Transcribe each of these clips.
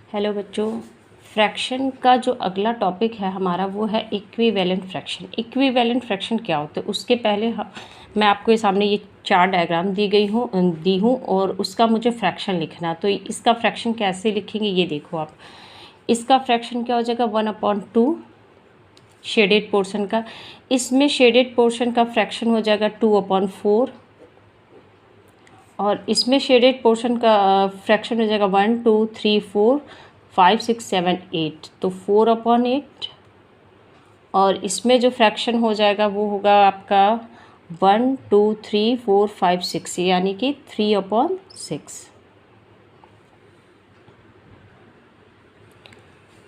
Hello बच्चों, fraction का जो अगला टॉपिक है हमारा वो है इक्विवेलेंट फ्रैक्शन। इक्विवेलेंट फ्रैक्शन क्या होता है उसके पहले मैं आपको सामने ये चार डायग्राम दी हूँ और उसका मुझे फ्रैक्शन लिखना। तो इसका फ्रैक्शन कैसे लिखेंगे ये देखो आप। इसका फ्रैक्शन क्या हो जाएगा 1/2 शेडेड पोर्शन का। इसमें शेडेड पोर्शन का फ्रैक्शन हो जाएगा 2/4 और इसमें शेडेड पोर्शन का फ्रैक्शन हो जाएगा 1 2 3 4 5 6 7 8, तो 4/8। और इसमें जो फ्रैक्शन हो जाएगा वो होगा आपका 1 2 3 4 5 6 यानी कि 3/6।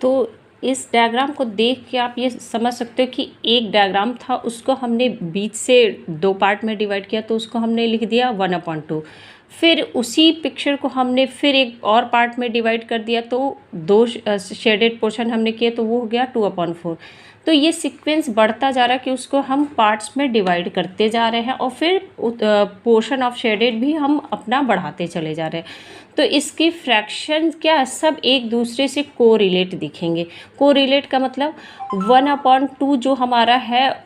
तो इस डायग्राम को देख के आप ये समझ सकते हो कि एक डायग्राम था उसको हमने बीच से दो पार्ट में डिवाइड किया तो उसको हमने लिख दिया 1/2। फिर उसी पिक्चर को हमने फिर एक और पार्ट में डिवाइड कर दिया तो दो शेडेड पोर्शन हमने किए तो वो हो गया 2/4। तो ये सीक्वेंस बढ़ता जा रहा है कि उसको हम पार्ट्स में डिवाइड करते जा रहे हैं और फिर पोर्शन ऑफ शेडेड भी हम अपना बढ़ाते चले जा रहे हैं। तो इसकी फ्रैक्शन क्या सब एक दूसरे से कोरिलेट दिखेंगे। कोरिलेट का मतलब 1/2 जो हमारा है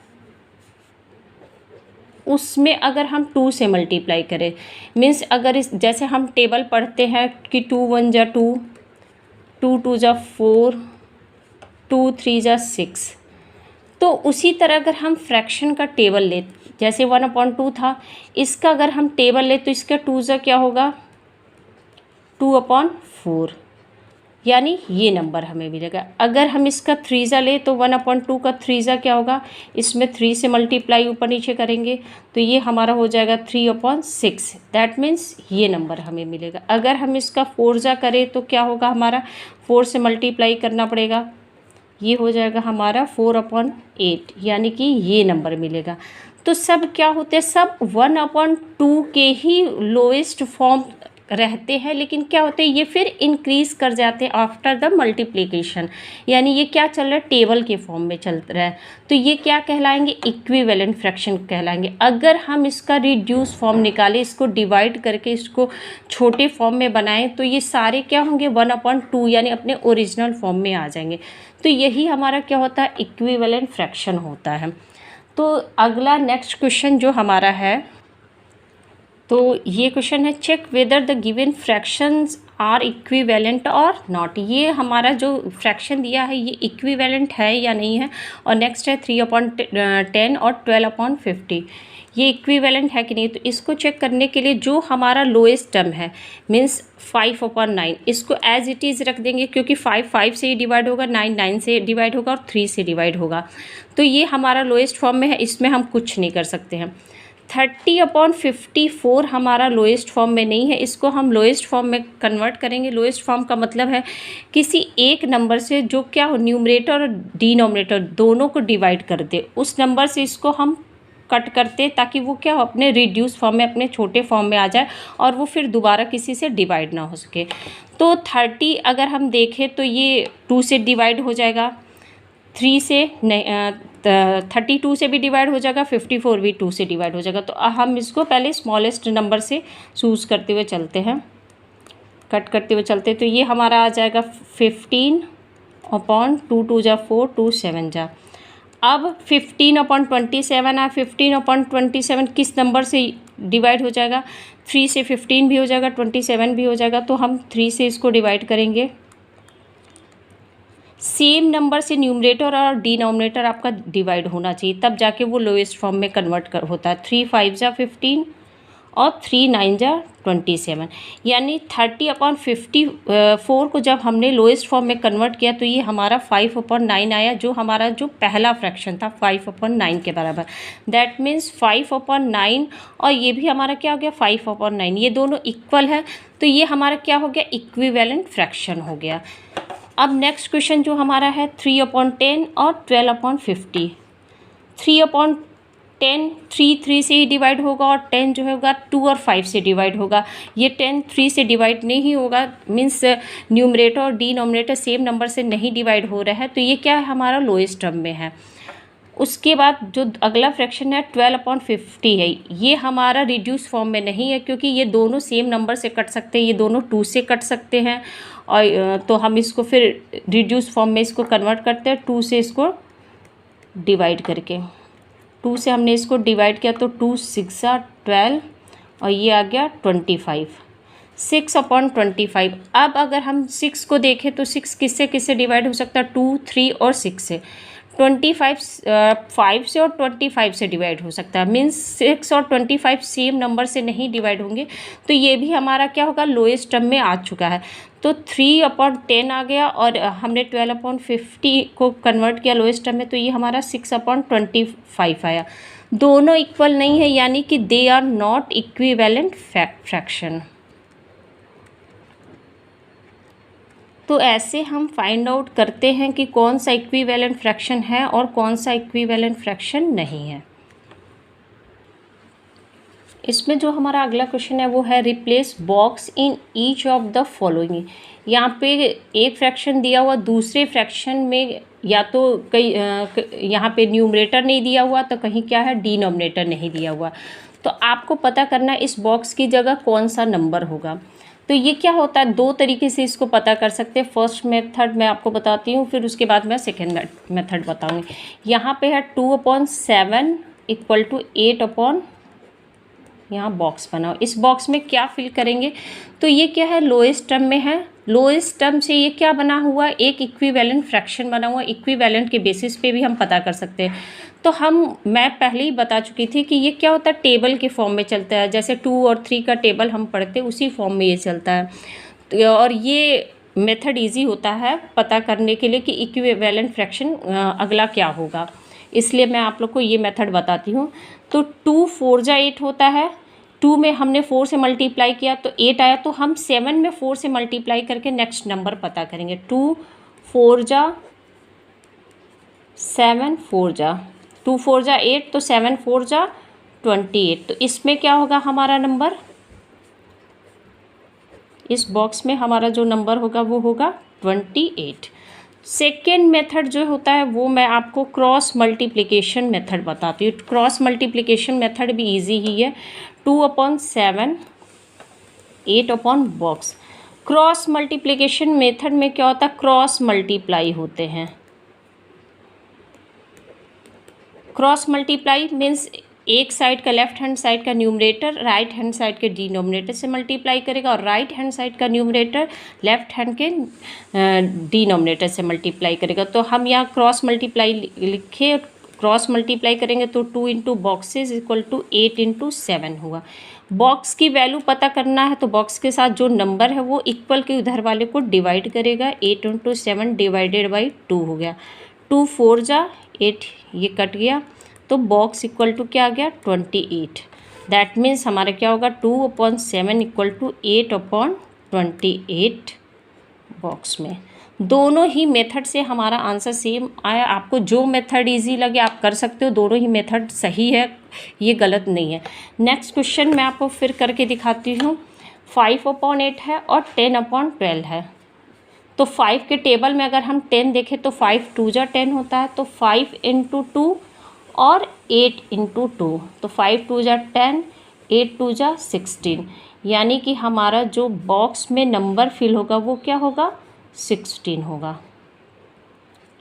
उसमें अगर हम 2 से मल्टीप्लाई करें, मीन्स अगर इस जैसे हम टेबल पढ़ते हैं कि 2 1 जा 2, 2 2 जा 4, 2 3 जा 6, तो उसी तरह अगर हम फ्रैक्शन का टेबल ले, जैसे 1/2 था, इसका अगर हम टेबल ले तो इसका 2 जा क्या होगा 2/4, यानी ये नंबर हमें मिलेगा। अगर हम इसका 3 जा ले तो 1/2 का 3 जा क्या होगा, इसमें 3 से मल्टीप्लाई ऊपर नीचे करेंगे तो ये हमारा हो जाएगा 3/6। दैट मीन्स ये नंबर हमें मिलेगा। अगर हम इसका 4 जा करें तो क्या होगा, हमारा 4 से मल्टीप्लाई करना पड़ेगा, ये हो जाएगा हमारा 4/8 यानी कि ये नंबर मिलेगा। तो सब क्या होते हैं, सब 1/2 के ही लोएस्ट फॉर्म रहते हैं, लेकिन क्या होते हैं ये फिर इंक्रीज कर जाते हैं आफ्टर द मल्टीप्लिकेशन, यानी ये क्या चल रहा है टेबल के फॉर्म में चल रहा है। तो ये क्या कहलाएंगे, इक्विवेलेंट फ्रैक्शन कहलाएंगे। अगर हम इसका रिड्यूस फॉर्म निकालें, इसको डिवाइड करके इसको छोटे फॉर्म में बनाएं तो ये सारे क्या होंगे 1/2 यानी अपने ओरिजिनल फॉर्म में आ जाएंगे। तो यही हमारा क्या होता है इक्विवेलेंट फ्रैक्शन होता है। तो अगला नेक्स्ट क्वेश्चन जो हमारा है, तो ये क्वेश्चन है check whether the given fractions are equivalent और नॉट। ये हमारा जो फ्रैक्शन दिया है ये इक्विवेलेंट है या नहीं है। और नेक्स्ट है 3/10 और 12/50, ये इक्विवेलेंट है कि नहीं। तो इसको चेक करने के लिए जो हमारा लोएस्ट टर्म है मीन्स 5/9, इसको एज इट इज़ रख देंगे क्योंकि 5 5 से ही डिवाइड होगा, 9 9 से डिवाइड होगा और 3 से डिवाइड होगा। तो ये हमारा लोएस्ट फॉर्म में है, इसमें हम कुछ नहीं कर सकते हैं। 30/54 हमारा लोएस्ट फॉर्म में नहीं है, इसको हम लोएस्ट फॉर्म में कन्वर्ट करेंगे। लोएस्ट फॉर्म का मतलब है किसी एक नंबर से जो क्या हो न्यूमरेटर और डिनोमिनेटर दोनों को डिवाइड कर दे, उस नंबर से इसको हम कट करते ताकि वो क्या हो अपने रिड्यूस फॉर्म में, अपने छोटे फॉर्म में आ जाए और वो फिर दोबारा किसी से डिवाइड ना हो सके। तो 30 अगर हम देखें तो ये 2 से डिवाइड हो जाएगा, 3 से नहीं 32 से भी डिवाइड हो जाएगा, 54 भी 2 से डिवाइड हो जाएगा। तो हम इसको पहले स्मॉलेस्ट नंबर से चूज़ करते हुए चलते हैं, कट करते हुए चलते हैं। तो ये हमारा आ जाएगा 15/2 2 जा 4 2 7 जा। अब 15/27 है, 15/27 किस नंबर से डिवाइड हो जाएगा, 3 से 15 भी हो जाएगा, 27 भी हो जाएगा। तो हम 3 से इसको डिवाइड करेंगे। सेम नंबर से न्यूमरेटर और डिनोमिनेटर आपका डिवाइड होना चाहिए, तब जाके वो लोएस्ट फॉर्म में कन्वर्ट होता है। 3 5 जा 15 और 3 9 जा 27, यानी 30/54 को जब हमने लोएस्ट फॉर्म में कन्वर्ट किया तो ये हमारा 5/9 आया, जो हमारा जो पहला फ्रैक्शन था 5/9 के बराबर। दैट मीन्स 5/9 और ये भी हमारा क्या हो गया 5/9, ये दोनों इक्वल है। तो ये हमारा क्या हो गया इक्विवेलेंट फ्रैक्शन हो गया। अब नेक्स्ट क्वेश्चन जो हमारा है 3/10 और 12/50। 3/10 3 से ही डिवाइड होगा और 10 जो होगा 2 और 5 से डिवाइड होगा। ये 10 3 से डिवाइड नहीं होगा, मीन्स न्यूमरेटर और डिनोमिनेटर सेम नंबर से नहीं डिवाइड हो रहा है, तो ये क्या है हमारा लोएस्ट टर्म में है। उसके बाद जो अगला फ्रैक्शन है 12/50 है, ये हमारा रिड्यूस फॉर्म में नहीं है क्योंकि ये दोनों सेम नंबर से कट सकते हैं, ये दोनों 2 से कट सकते हैं और तो हम इसको फिर रिड्यूस फॉर्म में इसको कन्वर्ट करते हैं 2 से इसको डिवाइड करके। 2 से हमने इसको डिवाइड किया तो 2 6 12 और ये आ गया 25, 6/25। अब अगर हम 6 को देखें तो 6 किससे किससे डिवाइड हो सकता है, 2 3 और 6 से। 25 5 से और 25 से डिवाइड हो सकता है, मीन्स 6 और 25 सेम नंबर से नहीं डिवाइड होंगे, तो ये भी हमारा क्या होगा, लोएस्ट टर्म में आ चुका है। तो 3/10 आ गया और हमने 12/50 को कन्वर्ट किया लोएस्ट टर्म में, तो ये हमारा 6/25 आया। दोनों इक्वल नहीं है, यानी कि they are not equivalent fraction. तो ऐसे हम फाइंड आउट करते हैं कि कौन सा इक्विवेलेंट फ्रैक्शन है और कौन सा इक्विवेलेंट फ्रैक्शन नहीं है। इसमें जो हमारा अगला क्वेश्चन है वो है replace box in each of the following. यहाँ पे एक फ्रैक्शन दिया हुआ, दूसरे फ्रैक्शन में या तो कई यहाँ पे न्यूमरेटर नहीं दिया हुआ तो कहीं क्या है, डिनोमिनेटर नहीं दिया हुआ। तो आपको पता करना है इस बॉक्स की जगह कौन सा नंबर होगा। तो ये क्या होता है, 2 तरीके से इसको पता कर सकते हैं। फर्स्ट मेथड मैं आपको बताती हूँ, फिर उसके बाद मैं सेकेंड मेथड बताऊँगी। यहाँ पे है 2/7 इक्वल टू 8 यहाँ बॉक्स बनाओ। इस बॉक्स में क्या फिल करेंगे, तो ये क्या है, लोएस्ट टर्म में है। लोएस्ट टर्म से ये क्या बना हुआ, एक इक्विवेलेंट फ्रैक्शन बना हुआ। इक्विवेलेंट के बेसिस पे भी हम पता कर सकते हैं। तो मैं पहले ही बता चुकी थी कि ये क्या होता है, टेबल के फॉर्म में चलता है। जैसे 2 और 3 का टेबल हम पढ़ते हैं उसी फॉर्म में ये चलता है। और ये मेथड ईजी होता है पता करने के लिए कि इक्विवेलेंट फ्रैक्शन अगला क्या होगा, इसलिए मैं आप लोग को ये मेथड बताती हूँ। तो 2 4 जा 8 होता है। 2 में हमने 4 से मल्टीप्लाई किया तो 8 आया, तो हम 7 में 4 से मल्टीप्लाई करके नेक्स्ट नंबर पता करेंगे। 2 4 जा 7 4 जा 2 4 जा 8, तो 7 4 जा 28। तो इसमें क्या होगा हमारा नंबर, इस बॉक्स में हमारा जो नंबर होगा वो होगा 28। सेकेंड मेथड जो होता है वो मैं आपको क्रॉस मल्टीप्लिकेशन मेथड बताती हूँ। क्रॉस मल्टीप्लिकेशन मेथड भी इजी ही है। 2/7 8 बॉक्स। क्रॉस मल्टीप्लिकेशन मेथड में क्या होता है, क्रॉस मल्टीप्लाई होते हैं। क्रॉस मल्टीप्लाई मीन्स एक साइड का, लेफ्ट हैंड साइड का न्यूमरेटर राइट हैंड साइड के डिनोमिनेटर से मल्टीप्लाई करेगा और राइट हैंड साइड का न्यूमरेटर लेफ्ट हैंड के डिनोमिनेटर से मल्टीप्लाई करेगा। तो हम यहाँ क्रॉस मल्टीप्लाई लिखे, क्रॉस मल्टीप्लाई करेंगे तो 2 into boxes equal to 8 into 7 हुआ। बॉक्स की वैल्यू पता करना है तो बॉक्स के साथ जो नंबर है वो इक्वल के उधर वाले को डिवाइड करेगा। 8 इंटू 7 डिवाइडेड बाई 2 हो गया। 2 4 जा 8, ये कट गया, तो बॉक्स इक्वल टू क्या आ गया, 28। दैट मीन्स हमारा क्या होगा, 2/7 इक्वल टू 8/28 बॉक्स में। दोनों ही मेथड से हमारा आंसर सेम आया। आपको जो मेथड इजी लगे आप कर सकते हो, दोनों ही मेथड सही है, ये गलत नहीं है। नेक्स्ट क्वेश्चन मैं आपको फिर करके दिखाती हूँ। 5/8 है और 10/12 है। तो 5 के टेबल में अगर हम 10 देखें तो 5 2 जा 10 होता है, तो 5 इंटू 2 और 8 इंटू 2, तो 5 2 जा 10, 8 2 जा 16, यानी कि हमारा जो बॉक्स में नंबर फिल होगा वो क्या होगा, 16 होगा।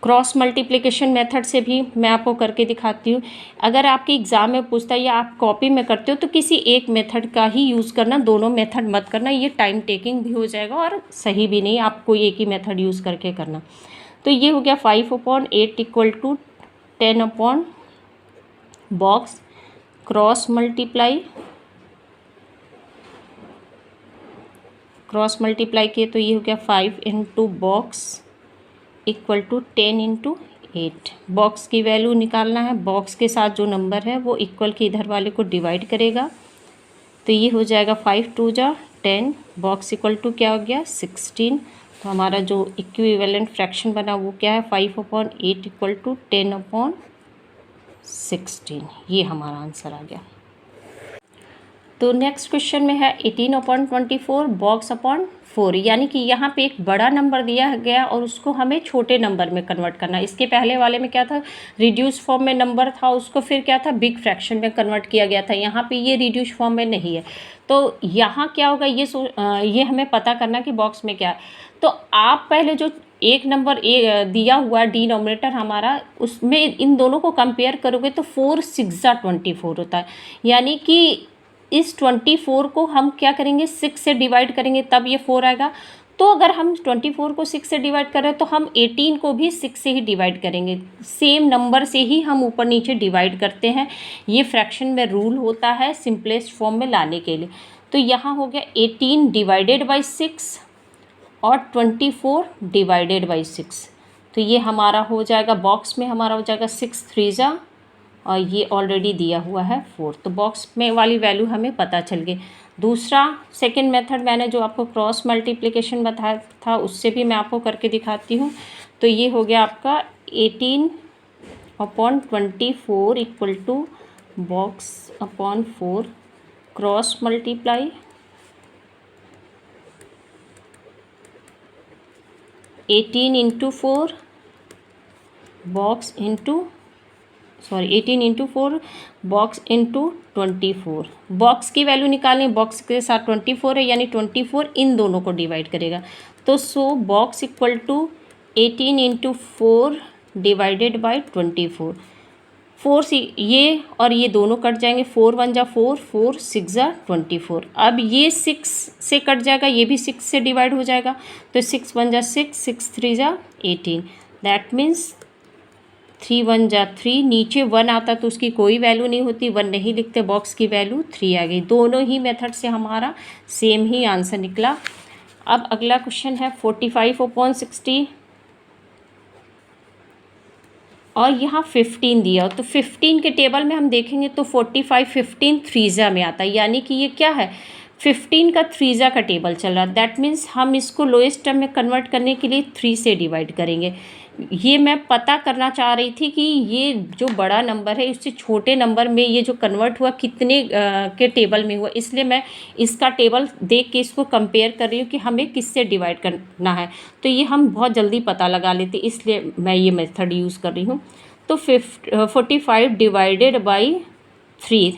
क्रॉस मल्टीप्लिकेशन मेथड से भी मैं आपको करके दिखाती हूँ। अगर आपके एग्ज़ाम में पूछता है या आप कॉपी में करते हो तो किसी एक मेथड का ही यूज़ करना, दोनों मेथड मत करना, ये टाइम टेकिंग भी हो जाएगा और सही भी नहीं, आप कोई एक ही मेथड यूज़ करके करना। तो ये हो गया 5/8 equal to 10 box. Cross multiply किए तो ये हो गया 5 into box equal to 10 into 8। Box की वैल्यू निकालना है, बॉक्स के साथ जो नंबर है वो इक्वल के इधर वाले को डिवाइड करेगा, तो ये हो जाएगा 5 2 जा 10, बॉक्स इक्वल टू क्या हो गया, 16। तो हमारा जो इक्विवेलेंट फ्रैक्शन बना वो क्या है, 5/8 इक्वल टू 10/16। ये हमारा आंसर आ गया। तो नेक्स्ट क्वेश्चन में है 18/24 बॉक्स अपॉन 4, यानी कि यहाँ पे एक बड़ा नंबर दिया गया और उसको हमें छोटे नंबर में कन्वर्ट करना। इसके पहले वाले में क्या था, रिड्यूस फॉर्म में नंबर था, उसको फिर क्या था, बिग फ्रैक्शन में कन्वर्ट किया गया था। यहाँ पे ये रिड्यूस फॉर्म में नहीं है, तो यहाँ क्या होगा, ये हमें पता करना कि बॉक्स में क्या है। तो आप पहले जो एक नंबर दिया हुआ डिनोमिनेटर हमारा, उसमें इन दोनों को कंपेयर करोगे तो 4 6 24 होता है, यानी कि इस 24 को हम क्या करेंगे, 6 से डिवाइड करेंगे तब ये 4 आएगा। तो अगर हम 24 को 6 से डिवाइड कर रहे हैं तो हम 18 को भी 6 से ही डिवाइड करेंगे। सेम नंबर से ही हम ऊपर नीचे डिवाइड करते हैं, ये फ्रैक्शन में रूल होता है सिंपलेस्ट फॉर्म में लाने के लिए। तो यहाँ हो गया 18 डिवाइडेड बाई 6 और 24 डिवाइडेड बाई 6। तो ये हमारा हो जाएगा, बॉक्स में हमारा हो जाएगा 6 3 और ये ऑलरेडी दिया हुआ है 4, तो बॉक्स में वाली वैल्यू हमें पता चल गई। दूसरा सेकंड मेथड मैंने जो आपको क्रॉस मल्टीप्लिकेशन बताया था उससे भी मैं आपको करके दिखाती हूँ। तो ये हो गया आपका 18/24 equal to box upon 4 cross multiply 18 into 4 box into 18 into 4 box into 24। Box की वैल्यू निकालें, बॉक्स के साथ 24 है, यानी 24 इन दोनों को डिवाइड करेगा। तो box equal to 18 into 4 divided by 24। 4 से ये और ये दोनों कट जाएंगे, 4 1 जा 4, 4 6 जा 24। अब ये 6 से कट जाएगा, ये भी 6 से डिवाइड हो जाएगा, तो 6 1 जा 6, 6 3 जा 18। दैट मीन्स 3 1 जा 3, नीचे 1 आता तो उसकी कोई वैल्यू नहीं होती, 1 नहीं लिखते, बॉक्स की वैल्यू 3 आ गई। दोनों ही मेथड से हमारा सेम ही आंसर निकला। अब अगला क्वेश्चन है 45/60 और यहाँ 15 दिया, तो 15 के टेबल में हम देखेंगे तो 45 15 3 में आता है, यानी कि ये क्या है, 15 का 3 का टेबल चल रहा है। दैट मीन्स हम इसको लोएस्ट टर्म में कन्वर्ट करने के लिए 3 से डिवाइड करेंगे। ये मैं पता करना चाह रही थी कि ये जो बड़ा नंबर है उससे छोटे नंबर में ये जो कन्वर्ट हुआ कितने के टेबल में हुआ, इसलिए मैं इसका टेबल देख के इसको कंपेयर कर रही हूँ कि हमें किससे डिवाइड करना है। तो ये हम बहुत जल्दी पता लगा लेते, इसलिए मैं ये मेथड यूज़ कर रही हूँ। तो 45 डिवाइडेड बाई 3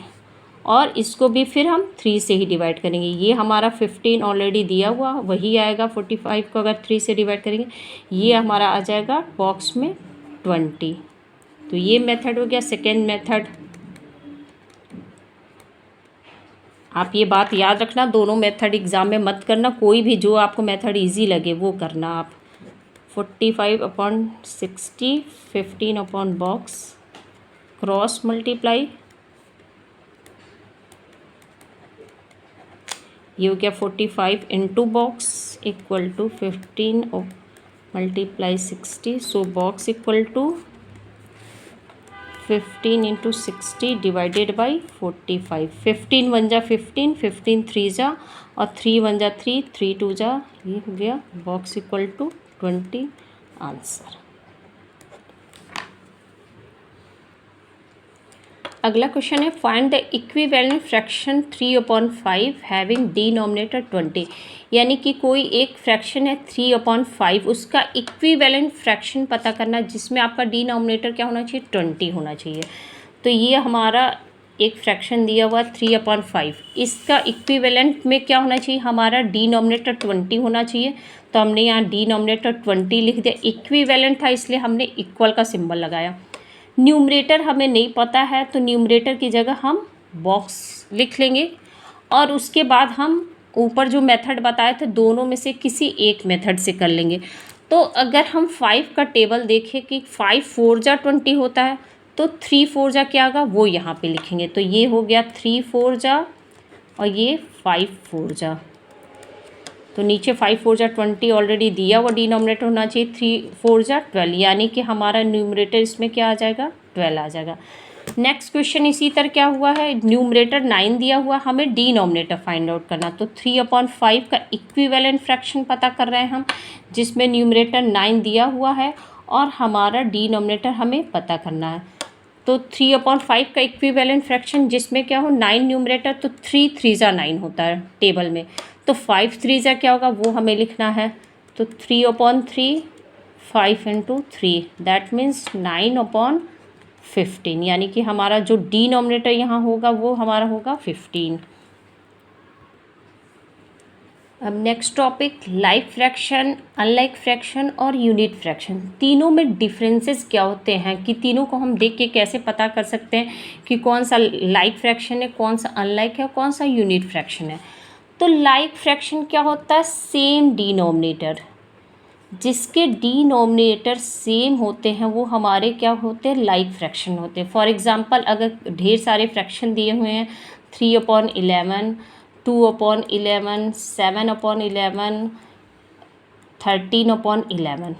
और इसको भी फिर हम 3 से ही डिवाइड करेंगे। ये हमारा 15 ऑलरेडी दिया हुआ वही आएगा, 45 को अगर 3 से डिवाइड करेंगे ये हमारा आ जाएगा बॉक्स में 20। तो ये मेथड हो गया सेकेंड मेथड। आप ये बात याद रखना, दोनों मेथड एग्ज़ाम में मत करना, कोई भी जो आपको मेथड इजी लगे वो करना आप। 45/60 15 अपॉन बॉक्स क्रॉस मल्टीप्लाई, ये हो गया 45 into box equal to 15 multiply 60। So box equal to 15 into 60 divided by 45। 15 1 जा 15, 15 3 जा और 3 1 जा 3, 3 2 जा, ये हो गया बॉक्स इक्वल टू 20 आंसर। अगला क्वेश्चन है find the equivalent fraction 3/5 having denominator 20, यानी कि कोई एक फ्रैक्शन है 3/5, उसका इक्विवेलेंट फ्रैक्शन पता करना जिसमें आपका डिनोमिनेटर क्या होना चाहिए, 20 होना चाहिए। तो ये हमारा एक फ्रैक्शन दिया हुआ 3/5, इसका इक्विवेलेंट में क्या होना चाहिए, हमारा डिनोमिनेटर 20 होना चाहिए। तो हमने यहाँ डिनोमिनेटर 20 लिख दिया, इक्विवेलेंट था इसलिए हमने इक्वल का सिंबल लगाया। न्यूमरेटर हमें नहीं पता है तो न्यूमरेटर की जगह हम बॉक्स लिख लेंगे और उसके बाद हम ऊपर जो मेथड बताए थे दोनों में से किसी एक मेथड से कर लेंगे। तो अगर हम 5 का टेबल देखें कि 5 4 जा 20 होता है तो 3 4 जा क्या होगा वो यहाँ पे लिखेंगे। तो ये हो गया 3 4 जा और ये 5 4 जा, तो नीचे 5 4 जा 20 ऑलरेडी दिया हुआ डिनोमिनेटर होना चाहिए, 3 4 जा 12, यानी कि हमारा न्यूमरेटर इसमें क्या आ जाएगा, 12 आ जाएगा। नेक्स्ट क्वेश्चन इसी तरह क्या हुआ है, न्यूमरेटर 9 दिया हुआ, हमें डिनोमिनेटर फाइंड आउट करना। तो 3/5 का इक्विवेलेंट फ्रैक्शन पता कर रहे हैं हम, जिसमें न्यूमरेटर 9 दिया हुआ है और हमारा डिनोमिनेटर हमें पता करना है। तो 3/5 का इक्विवेलेंट फ्रैक्शन जिसमें क्या हो 9 न्यूमरेटर, तो 3 3 9 होता है टेबल में, तो 5 3 क्या होगा वो हमें लिखना है। तो 3/3 5 × 3 दैट मीन्स 9/15, यानी कि हमारा जो डिनोमिनेटर यहाँ होगा वो हमारा होगा 15। अब next topic like fraction, unlike fraction और यूनिट फ्रैक्शन, तीनों में डिफरेंसेस क्या होते हैं, कि तीनों को हम देख के कैसे पता कर सकते हैं कि कौन सा लाइक फ्रैक्शन है, कौन सा अनलाइक है, कौन सा यूनिट फ्रैक्शन है। तो लाइक फ्रैक्शन क्या होता है, सेम डिनोमिनेटर, जिसके डिनोमिनेटर सेम होते हैं वो हमारे क्या होते हैं, लाइक फ्रैक्शन होते हैं। फॉर एग्जांपल अगर ढेर सारे फ्रैक्शन दिए हुए हैं 3/11, 2/11, 7/11, 13/11,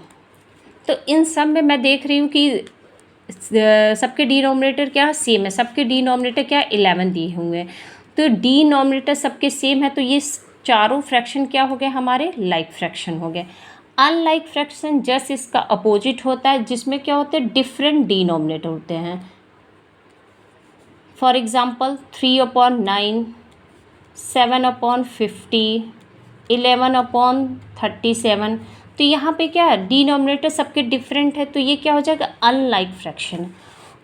तो इन सब में मैं देख रही हूँ कि सबके डिनोमिनेटर क्या सेम है, सबके डिनोमिनेटर क्या 11 दिए हुए हैं, तो डिनोमिनेटर सबके सेम है, तो ये चारों फ्रैक्शन क्या हो गए हमारे लाइक फ्रैक्शन हो गए। अनलाइक फ्रैक्शन जस्ट इसका अपोजिट होता है, जिसमें क्या होते हैं डिफरेंट डिनोमिनेटर होते हैं। फॉर एग्जांपल 3/9, 7/50, 11/37, तो यहाँ पे क्या है डिनोमिनेटर सबके डिफरेंट है, तो ये क्या हो जाएगा अनलाइक फ्रैक्शन।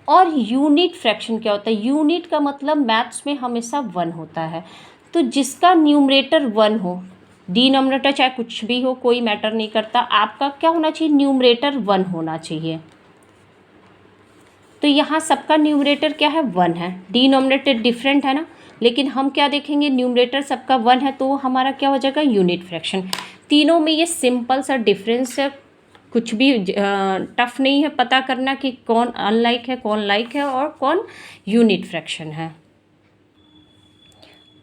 और यूनिट फ्रैक्शन क्या होता है, यूनिट का मतलब मैथ्स में हमेशा 1 होता है, तो जिसका न्यूमरेटर 1 हो, डिनोमिनेटर चाहे कुछ भी हो कोई मैटर नहीं करता, आपका क्या होना चाहिए न्यूमरेटर 1 होना चाहिए। तो यहाँ सबका न्यूमरेटर क्या है 1 है, डिनोमिनेटर डिफरेंट है ना, लेकिन हम क्या देखेंगे न्यूमरेटर सबका 1 है, तो हमारा क्या हो जाएगा यूनिट फ्रैक्शन। तीनों में ये सिंपल सा डिफरेंस है, कुछ भी टफ नहीं है पता करना कि कौन अनलाइक है, कौन लाइक है और कौन यूनिट फ्रैक्शन है।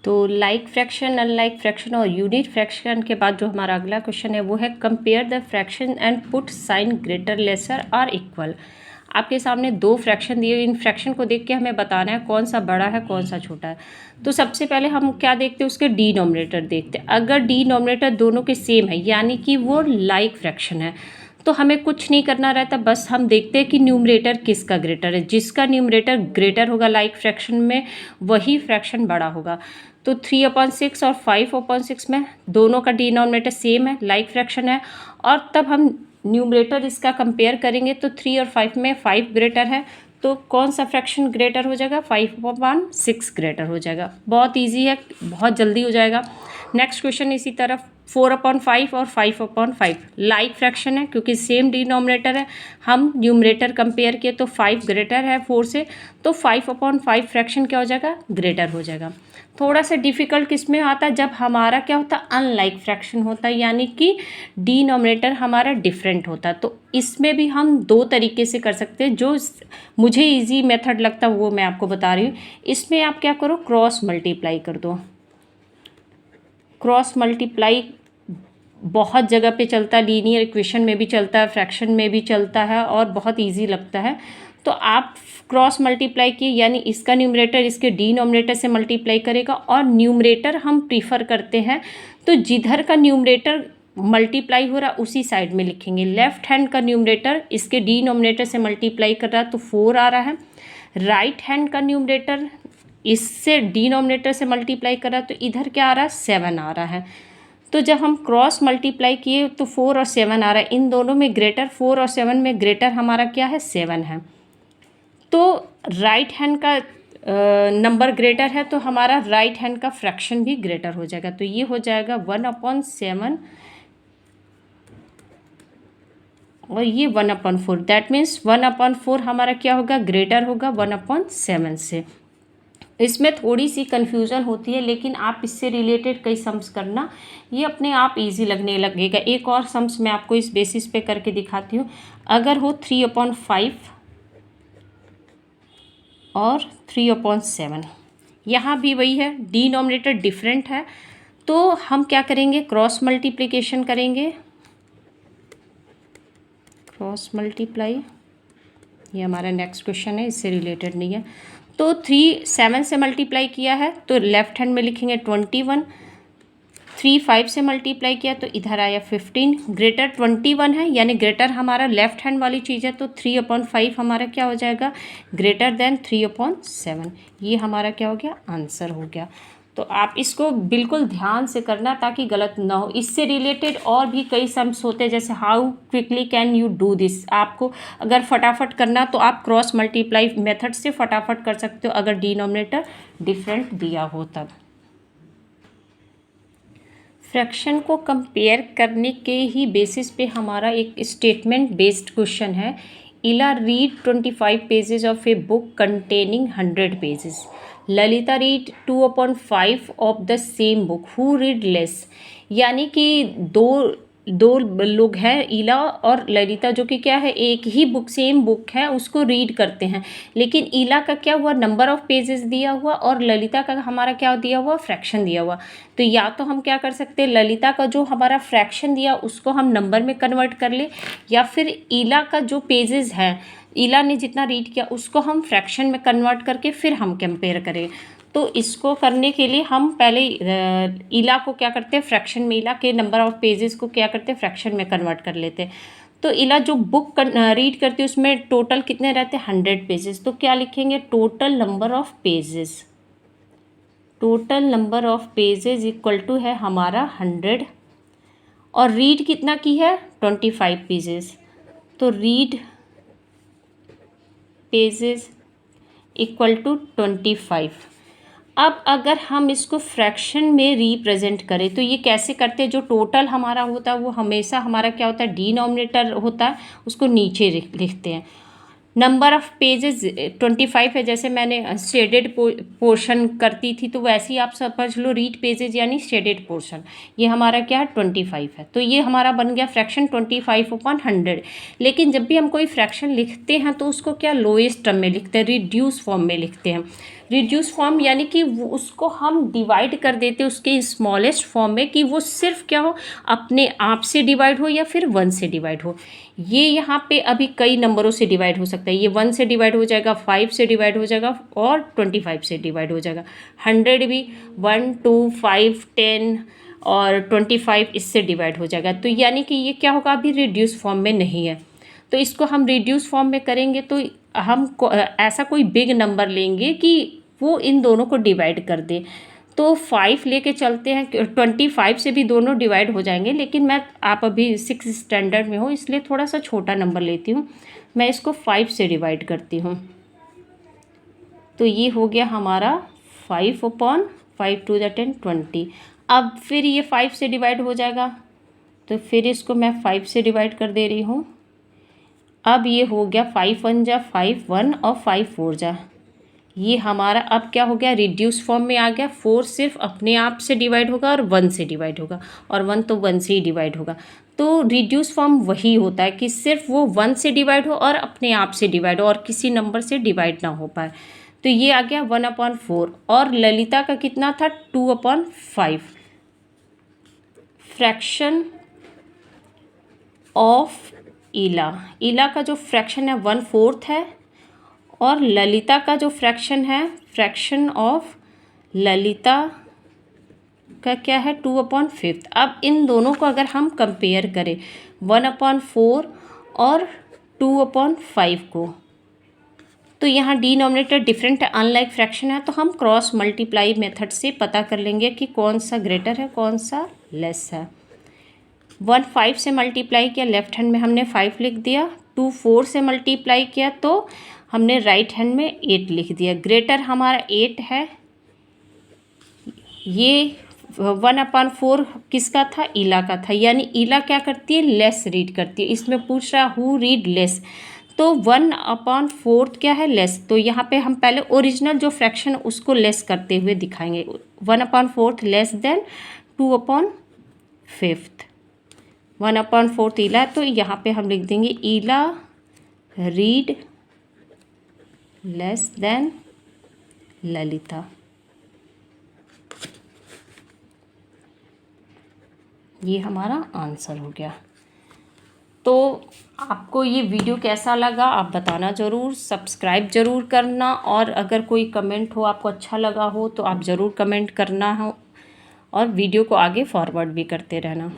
तो लाइक फ्रैक्शन, अनलाइक फ्रैक्शन और यूनिट फ्रैक्शन के बाद जो हमारा अगला क्वेश्चन है वो है compare the fraction and put sign greater lesser और इक्वल। आपके सामने दो फ्रैक्शन दिए, इन फ्रैक्शन को देख के हमें बताना है कौन सा बड़ा है कौन सा छोटा है। तो सबसे पहले हम क्या देखते हैं, उसके डिनोमिनेटर देखते हैं। अगर डिनोमिनेटर दोनों के सेम है यानी कि वो लाइक फ्रैक्शन है, तो हमें कुछ नहीं करना रहता, बस हम देखते हैं कि न्यूमरेटर किसका ग्रेटर है। जिसका न्यूमरेटर ग्रेटर होगा लाइक फ्रैक्शन में वही फ्रैक्शन बड़ा होगा। तो 3/6 और 5/6 में दोनों का डिनोमिनेटर सेम है, लाइक फ्रैक्शन है, और तब हम न्यूमरेटर इसका कंपेयर करेंगे तो 3 और 5 में 5 ग्रेटर है, तो कौन सा फ्रैक्शन ग्रेटर हो जाएगा, 5/6 ग्रेटर हो जाएगा। बहुत ईजी है, बहुत जल्दी हो जाएगा। नेक्स्ट क्वेश्चन इसी तरफ 4/5 और 5/5 लाइक फ्रैक्शन है, क्योंकि सेम डिनोमिनेटर है, हम न्यूमरेटर कंपेयर किए तो 5 ग्रेटर है 4 से, तो 5/5 फ्रैक्शन क्या हो जाएगा ग्रेटर हो जाएगा। थोड़ा सा डिफिकल्ट किस में आता है, जब हमारा क्या होता है अनलाइक फ्रैक्शन होता है, यानी कि डिनोमिनेटर हमारा डिफरेंट होता है। तो इसमें भी हम दो तरीके से कर सकते हैं, जो मुझे इजी मेथड लगता है वो मैं आपको बता रही हूँ। इसमें आप क्या करो, क्रॉस मल्टीप्लाई कर दो। क्रॉस मल्टीप्लाई बहुत जगह पे चलता है, लीनियर इक्वेशन में भी चलता है, फ्रैक्शन में भी चलता है और बहुत इजी लगता है। तो आप क्रॉस मल्टीप्लाई किए, यानी इसका न्यूमरेटर इसके डिनोमिनेटर से मल्टीप्लाई करेगा, और न्यूमरेटर हम प्रीफर करते हैं तो जिधर का न्यूमरेटर मल्टीप्लाई हो रहा है उसी साइड में लिखेंगे। लेफ्ट हैंड का न्यूमरेटर इसके डिनोमिनेटर से मल्टीप्लाई कर रहा है तो 4 आ रहा है, राइट हैंड का न्यूमरेटर इससे डिनोमिनेटर से मल्टीप्लाई कर रहा है तो इधर क्या आ रहा है 7 आ रहा है। तो जब हम क्रॉस मल्टीप्लाई किए तो 4 और 7 आ रहा है, इन दोनों में ग्रेटर 4 और 7 में ग्रेटर हमारा क्या है 7 है। तो राइट हैंड का नंबर ग्रेटर है तो हमारा राइट हैंड का फ्रैक्शन भी ग्रेटर हो जाएगा। तो ये हो जाएगा 1/7 और ये 1/4, दैट मीन्स 1/4 हमारा क्या होगा ग्रेटर होगा 1/7 से। इसमें थोड़ी सी कन्फ्यूज़न होती है, लेकिन आप इससे रिलेटेड कई सम्स करना, ये अपने आप इजी लगने लगेगा। एक और सम्स मैं आपको इस बेसिस पे करके दिखाती हूँ। अगर हो 3/5 और 3/7, यहाँ भी वही है, डिनोमिनेटर डिफरेंट है, तो हम क्या करेंगे क्रॉस मल्टीप्लिकेशन करेंगे। क्रॉस मल्टीप्लाई, ये हमारा नेक्स्ट क्वेश्चन है, इससे रिलेटेड नहीं है। तो 3 7 से मल्टीप्लाई किया है तो लेफ्ट हैंड में लिखेंगे 21, 3 5 से मल्टीप्लाई किया तो इधर आया 15, ग्रेटर 21 है, यानी ग्रेटर हमारा लेफ्ट हैंड वाली चीज़ है, तो 3/5 हमारा क्या हो जाएगा, ग्रेटर देन 3/7। ये हमारा क्या हो गया, आंसर हो गया। तो आप इसको बिल्कुल ध्यान से करना ताकि गलत ना हो। इससे रिलेटेड और भी कई सम्स होते हैं, जैसे how quickly can you do this. आपको अगर फटाफट करना तो आप क्रॉस मल्टीप्लाई मेथड से फटाफट कर सकते हो, अगर डिनोमिनेटर डिफरेंट दिया हो तब। फ्रैक्शन को कंपेयर करने के ही बेसिस पे हमारा एक स्टेटमेंट बेस्ड क्वेश्चन है। इला read 25 pages of a book containing 100 pages. Lalita read 2/5 of the same book. Who read less. यानी कि दो लोग हैं, इला और ललिता, जो कि क्या है, एक ही बुक, सेम बुक है, उसको रीड करते हैं। लेकिन इला का क्या हुआ, नंबर ऑफ पेजेस दिया हुआ, और ललिता का हमारा क्या दिया हुआ, फ्रैक्शन दिया हुआ। तो या तो हम क्या कर सकते हैं, ललिता का जो हमारा फ्रैक्शन दिया उसको हम नंबर में कन्वर्ट कर ले, या फिर इला का जो पेजेस है, इला ने जितना रीड किया उसको हम फ्रैक्शन में कन्वर्ट करके फिर हम कंपेयर करें। तो इसको करने के लिए हम पहले इला को क्या करते हैं, फ्रैक्शन में, इला के नंबर ऑफ पेजेस को क्या करते हैं, फ्रैक्शन में कन्वर्ट कर लेते हैं। तो इला जो बुक रीड करती है उसमें टोटल कितने रहते हैं, 100 पेजेस। तो क्या लिखेंगे, total number of pages, total number of pages equal to है हमारा 100, और रीड कितना की है, 25 पेजेस। तो रीड पेजेस इक्वल टू 25। अब अगर हम इसको फ्रैक्शन में रिप्रेजेंट करें तो ये कैसे करते हैं, जो टोटल हमारा होता है वो हमेशा हमारा क्या होता है, डिनोमिनेटर होता है, उसको नीचे लिखते हैं। नंबर ऑफ पेजेस 25 है, जैसे मैंने शेडेड पोर्शन करती थी तो वैसे ही आप समझ लो, रीड पेजेस यानी शेडेड पोर्शन, ये हमारा क्या है, 25 है। तो ये हमारा बन गया फ्रैक्शन 25/100। लेकिन जब भी हम कोई फ्रैक्शन लिखते हैं तो उसको क्या, लोएस्ट टर्म में लिखते हैं, रिड्यूस फॉर्म में लिखते हैं। रिड्यूस फॉर्म यानी कि वो उसको हम डिवाइड कर देते हैं उसके स्मॉलेस्ट फॉर्म में, कि वो सिर्फ क्या हो, अपने आप से डिवाइड हो या फिर 1 से डिवाइड हो। ये यहाँ पे अभी कई नंबरों से डिवाइड हो सकता है, ये 1 से डिवाइड हो जाएगा, 5 से डिवाइड हो जाएगा, और 25 से डिवाइड हो जाएगा। 100 भी 1 2 5 10 और 25 इससे डिवाइड हो जाएगा। तो यानी कि ये क्या होगा, अभी रिड्यूस फॉर्म में नहीं है। तो इसको हम रिड्यूस फॉर्म में करेंगे तो हम ऐसा कोई बिग नंबर लेंगे कि वो इन दोनों को डिवाइड कर दे। तो 5 लेके चलते हैं, 25 से भी दोनों डिवाइड हो जाएंगे, लेकिन आप अभी 6 स्टैंडर्ड में हो इसलिए थोड़ा सा छोटा नंबर लेती हूँ, मैं इसको 5 से डिवाइड करती हूँ। तो ये हो गया हमारा 5/5 टू द 10 20। अब फिर ये 5 से डिवाइड हो जाएगा, तो फिर इसको मैं 5 से डिवाइड कर दे रही हूँ। अब ये हो गया 5 1 जा 5 1 और 5 4 जा, ये हमारा अब क्या हो गया, रिड्यूस फॉर्म में आ गया। 4 सिर्फ अपने आप से डिवाइड होगा और 1 से डिवाइड होगा, और 1 तो 1 से ही डिवाइड होगा। तो रिड्यूस फॉर्म वही होता है कि सिर्फ वो 1 से डिवाइड हो और अपने आप से डिवाइड हो, और किसी नंबर से डिवाइड ना हो पाए। तो ये आ गया 1/4, और ललिता का कितना था, 2/5। फ्रैक्शन ऑफ इला का जो फ्रैक्शन है 1/4 है, और ललिता का जो फ्रैक्शन है, फ्रैक्शन ऑफ ललिता का क्या है, 2/5। अब इन दोनों को अगर हम कंपेयर करें 1/4 और 2/5 को, तो यहाँ डिनोमिनेटर डिफरेंट है, अनलाइक फ्रैक्शन है, तो हम क्रॉस मल्टीप्लाई मेथड से पता कर लेंगे कि कौन सा ग्रेटर है कौन सा लेस है। 1 5 से मल्टीप्लाई किया, लेफ्ट हैंड में हमने 5 लिख दिया। 2 4 से मल्टीप्लाई किया तो हमने राइट हैंड में 8 लिख दिया। ग्रेटर हमारा 8 है। ये 1/4 किसका था, इला का था, यानी इला क्या करती है, लेस रीड करती है। इसमें पूछ रहा हु रीड लेस, तो 1/4 क्या है, लेस। तो यहाँ पे हम पहले ओरिजिनल जो फ्रैक्शन उसको लेस करते हुए दिखाएंगे। 1/4 लेस देन 2/5। 1/4 इला, तो यहाँ पे हम लिख देंगे इला रीड लेस देन ललिता। ये हमारा आंसर हो गया। तो आपको ये वीडियो कैसा लगा आप बताना ज़रूर, सब्सक्राइब ज़रूर करना, और अगर कोई कमेंट हो आपको अच्छा लगा हो तो आप ज़रूर कमेंट करना हो। और वीडियो को आगे फॉरवर्ड भी करते रहना।